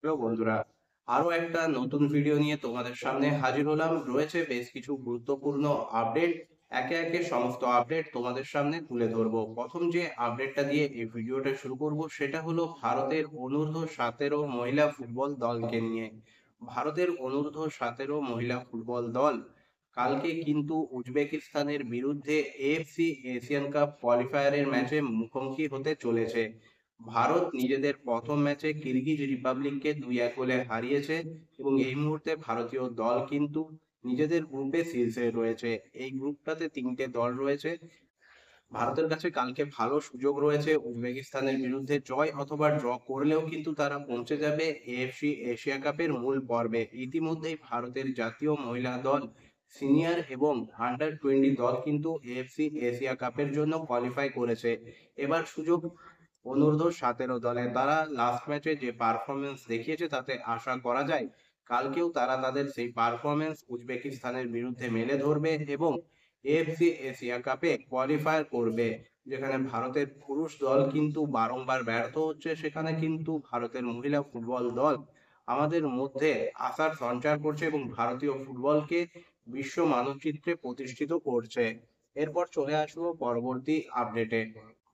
Hello বন্ধুরা, আরো একটা নতুন ভিডিও নিয়ে তোমাদের সামনে হাজির হলাম। রয়েছে বেশ কিছু গুরুত্বপূর্ণ আপডেট। একে একে সমস্ত আপডেট তোমাদের সামনে তুলে ধরবো। প্রথম যে আপডেটটা দিয়ে এই ভিডিওটা শুরু করব সেটা হলো ভারতের অনূর্ধ্ব 17 মহিলা ফুটবল দলকে নিয়ে। ভারতের অনূর্ধ্ব 17 মহিলা ফুটবল দল কালকে কিন্তু উজবেকিস্তানের বিরুদ্ধে এএফসি এশিয়ান কাপ কোয়ালিফায়ারের ম্যাচে মুখোমুখি হতে চলেছে। ভারত নিজেদের প্রথম ম্যাচে কিরগিজ রিপাবলিককে 2-1 গোলে হারিয়েছে এবং এই মুহূর্তে ভারতীয় দল কিন্তু নিজেদের গ্রুপে শীর্ষে রয়েছে। এই গ্রুপটাতে 3টে দল রয়েছে। ভারতের কাছে কালকে ভালো সুযোগ রয়েছে উজবেকিস্তানের বিরুদ্ধে জয় অথবা ড্র করলেও কিন্তু তারা পৌঁছে যাবে এএফসি এশিয়া কাপের মূল পর্বে। ইতিমধ্যেই ভারতের জাতীয় মহিলা দল, সিনিয়র এবং আন্ডার 20 দল কিন্তু এএফসি এশিয়া কাপের জন্য কোয়ালিফাই করেছে। এবার সুযোগ অনূর্ধ্ব 17 দলে। তারা লাস্ট ম্যাচে যে পারফরমেন্স দেখিয়েছে তাতে আশা করা যায় কালকেও তারা তাদের সেই পারফরমেন্স উজবেকিস্তানের বিরুদ্ধে মেলে ধরবে এবং এএফসি এশিয়া কাপে কোয়ালিফায়ার করবে। যেখানে ভারতের পুরুষ দল কিন্তু বারংবার ব্যর্থ হচ্ছে, সেখানে কিন্তু ভারতের মহিলা ফুটবল দল আমাদের মধ্যে আশার সঞ্চার করছে এবং ভারতীয় ফুটবলকে বিশ্ব মানচিত্রে প্রতিষ্ঠিত করছে। এরপর চলে আসবো পরবর্তী আপডেটে।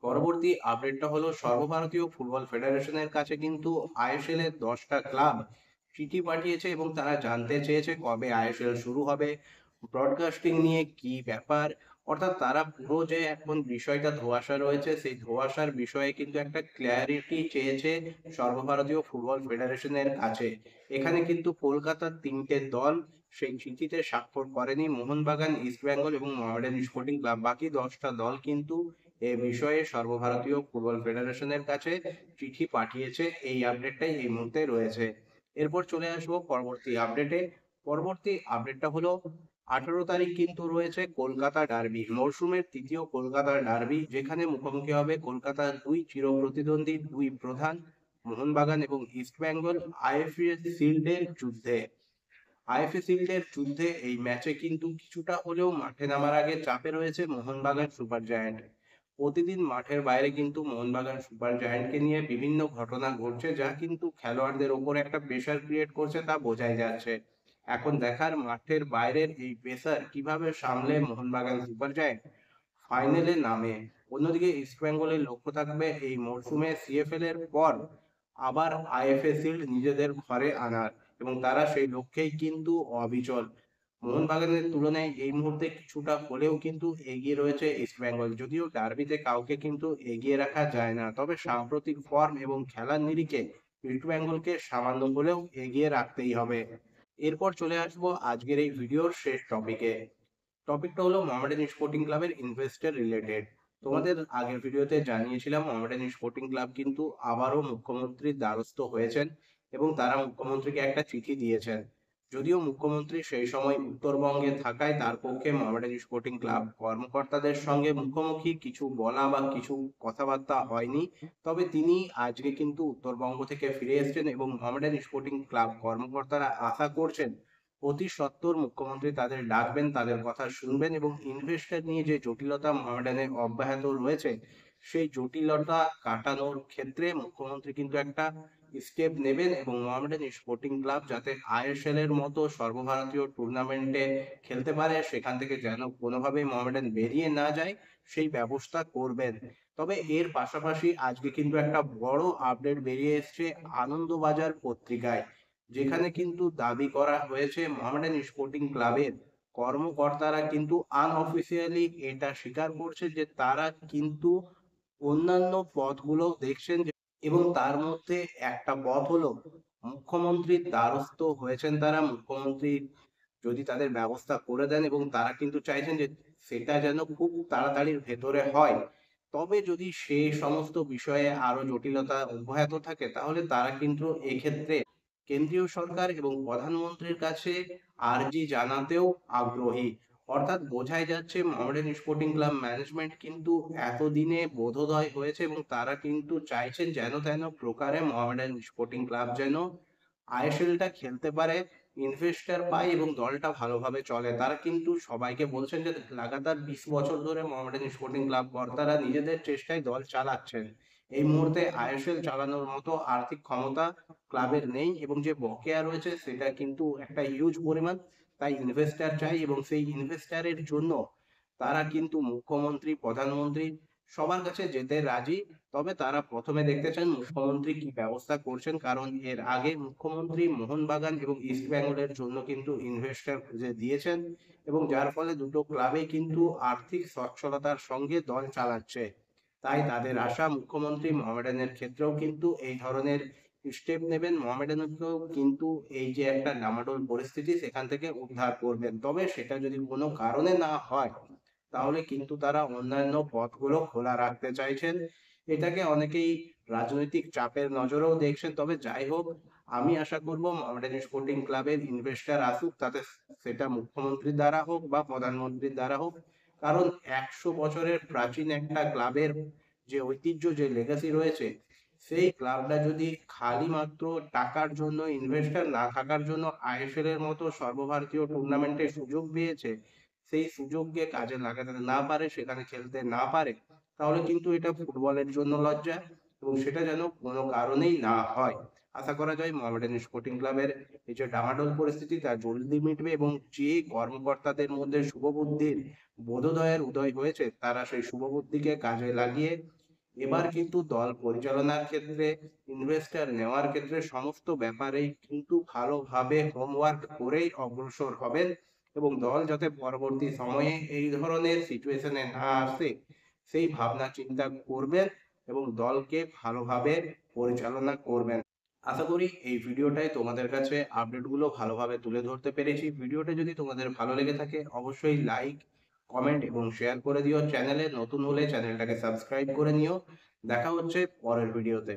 পরবর্তী আপডেটটা হলো সর্বভারতীয় ফুটবল ফেডারেশনের কাছে কিন্তু আইএসএল এর 10টা ক্লাব চিঠি পাঠিয়েছে এবং তারা জানতে চেয়েছে কবে আইএসএল শুরু হবে, ব্রডকাস্টিং নিয়ে কি ব্যাপার। অর্থাৎ তারা পুরো যে এখন বিষয়টা ধোঁয়াশা রয়েছে সেই ধোঁয়াশার বিষয়ে কিন্তু একটা ক্ল্যারিটি চেয়েছে সর্বভারতীয় ফুটবল ফেডারেশনের কাছে। এখানে কিন্তু কলকাতার 3টে দল সেই চিঠিতে স্বাক্ষর করেনি, মোহনবাগান, ইস্টবেঙ্গল এবং মোহামেডান স্পোর্টিং ক্লাব। বাকি 10টা দল কিন্তু এ বিষয়ে সর্বভারতীয় ফুটবল ফেডারেশনের কাছে চিঠি পাঠিয়েছে। এই আপডেটটাই এই মুহূর্তে রয়েছে। এরপর চলে আসবো পরবর্তী আপডেটে। পরবর্তী আপডেটটা হলো 18 তারিখ কিন্তু রয়েছে কলকাতা ডার্বি, মরশুমের তৃতীয় কলকাতা ডার্বি, যেখানে মুখোমুখি হবে কলকাতার দুই চিরপ্রতিদ্বন্দ্বী, দুই প্রধান, মোহনবাগান এবং ইস্টবেঙ্গল আইএফএ শিল্ডের যুদ্ধে। আইএফএ শিল্ডের যুদ্ধে এই ম্যাচে কিন্তু কিছুটা হলেও মাঠে নামার আগে চাপে রয়েছে মোহনবাগান সুপার জায়ান্ট। প্রতিদিন মাঠের বাইরে কিন্তু মোহনবাগান সুপার জায়ান্টকে নিয়ে বিভিন্ন ঘটনা ঘটছে, যা কিন্তু খেলোয়াড়দের ওপর একটা প্রেশার ক্রিয়েট করছে, তা বোঝাই যাচ্ছে। এখন দেখার মাঠের বাইরের এই প্রেশার কিভাবে সামলে মোহনবাগান সুপার জায়ান্ট ফাইনালে নামে। অন্যদিকে ইস্টবেঙ্গলের লক্ষ্য থাকবে এই মরশুমে সিএফএল এর পর আবার আইএফএ শিল্ড নিজেদের ঘরে আনার এবং তারা সেই লক্ষ্যেই কিন্তু অবিচল। মোহনবাগানের তুলনায় এই মুহূর্তে কিছুটা হলেও কিন্তু এগিয়ে রয়েছে ইস্টবেঙ্গল, যদিও ডার্বিতে কাউকে কিন্তু এগিয়ে রাখা যায় না, তবে সাম্প্রতিক ফর্ম এবং খেলার নিরিখে ইস্টবেঙ্গলকে সামান্য হলেও এগিয়ে রাখতেই হবে। এরপর চলে আসবো আজকের এই ভিডিওর শেষ টপিকে। টপিকটা হলো মোহামেডান স্পোর্টিং ক্লাবের ইনভেস্টর রিলেটেড। তোমাদের আগের ভিডিওতে জানিয়েছিলাম মোহামেডান স্পোর্টিং ক্লাব কিন্তু আবারও মুখ্যমন্ত্রীর দ্বারস্থ হয়েছেন এবং তারা মুখ্যমন্ত্রীকে একটা চিঠি দিয়েছেন। যদিও মুখ্যমন্ত্রী সেই সময় উত্তরবঙ্গে থাকায় তার পক্ষে মোহামেডান স্পোর্টিং ক্লাব কর্মকর্তাদের সঙ্গে মুখোমুখি কিছু বলা বা কিছু কথাবার্তা হয়নি। তবে তিনি আজকে কিন্তু উত্তরবঙ্গ থেকে ফিরে এসেছেন এবং মোহামেডান স্পোর্টিং ক্লাব কর্মকর্তারা আশা করছেন অতি সত্বর মুখ্যমন্ত্রী তাদের ডাকবেন, তাদের কথা শুনবেন এবং ইনভেস্টর নিয়ে যে জটিলতা মোহামেডানে অব্যাহত রয়েছে সেই জটিলতা কাটানোর ক্ষেত্রে মুখ্যমন্ত্রী কিন্তু একটা স্টেপ নেবেন এবং মোহামেডান স্পোর্টিং ক্লাব যাতে আইএসএল এর মতো সর্বভারতীয় টুর্নামেন্টে খেলতে পারে, সেখান থেকে যেন কোনোভাবেই মোহামেডান বেরিয়ে না যায় সেই ব্যবস্থা করবেন। তবে এর পাশাপাশি আজকে কিন্তু একটা বড় আপডেট বেরিয়ে এসেছে আনন্দবাজার পত্রিকায়, যেখানে কিন্তু দাবি করা হয়েছে মোহামেডান স্পোর্টিং ক্লাবের কর্মকর্তারা কিন্তু আনঅফিসিয়ালি এটা স্বীকার করছে যে তারা কিন্তু অন্যান্য পথগুলো দেখছেন এবং তার মধ্যে একটা পথ হলো মুখ্যমন্ত্রীর দ্বারস্থ হয়েছেন তারা। মুখ্যমন্ত্রী যদি তাদের ব্যবস্থা করে দেন এবং তারা কিন্তু চাইছেন যে সেটা যেন খুব তাড়াতাড়ির ভেতরে হয়। তবে যদি সে সমস্ত বিষয়ে আরো জটিলতা অব্যাহত থাকে তাহলে তারা কিন্তু এক্ষেত্রে কেন্দ্রীয় সরকার এবং প্রধানমন্ত্রীর কাছে আর্জি জানাতেও আগ্রহী। অর্থাৎ বোঝাই যাচ্ছে মোহামেডান স্পোর্টিং ক্লাব ম্যানেজমেন্ট কিন্তু এতদিনে বোধোদয় হয়েছে এবং তারা কিন্তু চাইছেন যেন তেন প্রকারে মোহামেডান স্পোর্টিং ক্লাব যেন আইএসএলটা খেলতে পারে, ইনভেস্টর পায় এবং দলটা ভালোভাবে চলে। তারা কিন্তু সবাইকে বলছেন যে লাগাতার 20 বছর ধরে মোহামেডান স্পোর্টিং ক্লাব কর্তারা নিজেদের চেষ্টায় দল চালাচ্ছেন এই মুহূর্তে আইএসএল চালানোর মতো আর্থিক ক্ষমতা ক্লাবের নেই, এবং যে বকেয়া রয়েছে সেটা কিন্তু একটা হিউজ পরিমাণ। তাই ইনভেস্টর চাই, এবং সেই ইনভেস্টরের জন্য তারা কিন্তু মুখ্যমন্ত্রী, প্রধানমন্ত্রী সবার কাছে যেতে রাজি। তবে তারা প্রথমে দেখতে চান মুখ্যমন্ত্রী কি ব্যবস্থা করছেন, কারণ এর আগে মুখ্যমন্ত্রী মোহনবাগান এবং ইস্ট বেঙ্গলের জন্য কিন্তু ইনভেস্টর খুঁজে দিয়েছেন, এবং যার ফলে দুটো ক্লাবেই কিন্তু আর্থিক সচ্ছলতার সঙ্গে দল চালাচ্ছে। তাই তাদের আশা মুখ্যমন্ত্রী মোহামেডানের ক্ষেত্রেও কিন্তু এই ধরনের স্টেপ নেবেন, মোহামেডানকেও কিন্তু এই যে একটা ডামাডোল পরিস্থিতি সেখান থেকে উদ্ধার করবেন। তবে সেটা যদি কোনো কারণে না হয়, তাহলে কিন্তু তারা অন্যান্য পথগুলো খোলা রাখতে চাইছেন। এটাকে অনেকেই রাজনৈতিক চাপের নজরেও দেখছেন। তবে যাই হোক, আমি আশা করব মোহামেডান স্পোর্টিং ক্লাবের ইনভেস্টর আসুক, তাতে সেটা মুখ্যমন্ত্রীর দ্বারা হোক বা প্রধানমন্ত্রীর দ্বারা হোক। কারণ 100 বছরের প্রাচীন একটা ক্লাবের যে ঐতিহ্য, যে লেগাসি রয়েছে, সেই ক্লাবটা যদি খালি মাত্র টাকার জন্য, ইনভেস্টর না থাকার জন্য আইএসএল এর মতো সর্বভারতীয় টুর্নামেন্টের সুযোগ পেয়েছে, সেই সুযোগকে কাজে লাগাতে না পারে, সেখানে খেলতে না পারে, তাহলে কিন্তু এটা ফুটবলের জন্য লজ্জা, এবং সেটা যেন কোনো কারণেই না হয়। আশা করা যায় মোহামেডান স্পোর্টিং ক্লাবের এই যে ডামাডোল পরিস্থিতি তা জলদি মিটবে, এবং যে কর্মকর্তাদের মধ্যে শুভবুদ্ধির বোধোদয়ের উদয় হয়েছে, তারা সেই শুভবুদ্ধিকে কাজে লাগিয়ে এবার কিন্তু দল পরিচালনার ক্ষেত্রে, ইনভেস্টর নেওয়ার ক্ষেত্রে সমস্ত ব্যাপারেই কিন্তু ভালোভাবে হোমওয়ার্ক করেই অগ্রসর হবেন, এবং দল যাতে পরবর্তী সময়ে এই ধরনের সিচুয়েশনে না আসে সেই ভাবনা চিন্তা করবেন, এবং দলকে ভালোভাবে পরিচালনা করবেন। আশা করি এই ভিডিওটাই তোমাদের কাছে আপডেটগুলো ভালোভাবে তুলে ধরতে পেরেছি। ভিডিওটা যদি তোমাদের ভালো লেগে থাকে, অবশ্যই লাইক, কমেন্ট এবং শেয়ার করে দিও। চ্যানেলে নতুন হলে চ্যানেলটাকে সাবস্ক্রাইব করে নিও। দেখা হচ্ছে পরের ভিডিওতে।